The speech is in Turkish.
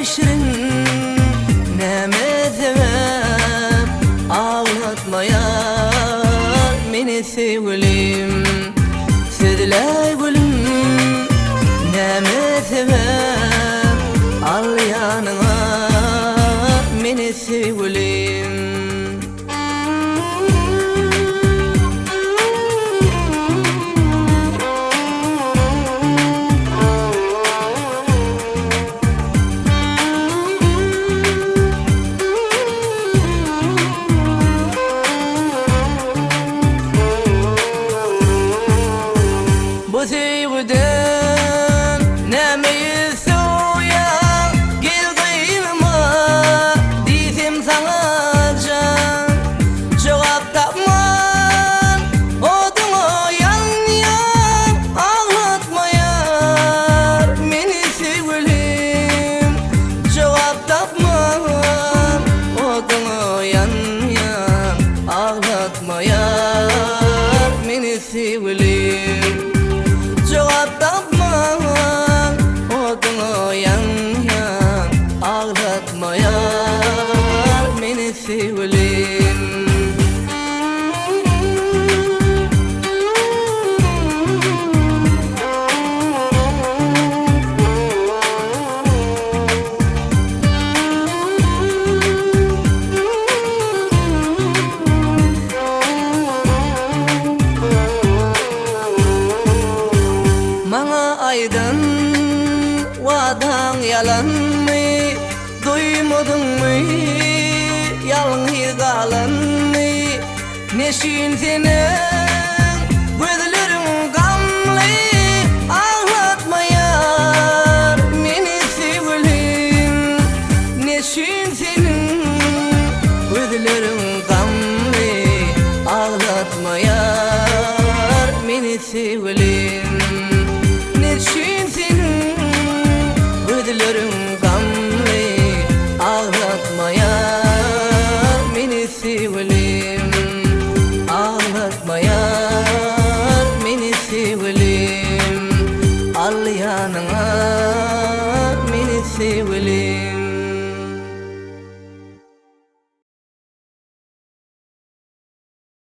şirin neme sebep ağlatmaya meni sevgilim Sizler gülüm neme sebep al yanıma meni sevgilim Bu sevgiden nemeyi soya gel kıyma diydim sana can cevap tapman odunu yan yan ağlatmayar meni sevgilim cevap tapman odunu yan yan ağlatmayar meni sevgilim Cevap tapman odunu yan yan ağlatmayar meni sevgilim Bana aydın vadan yalan mı duymadın mı yalın hizalan mı neşin seni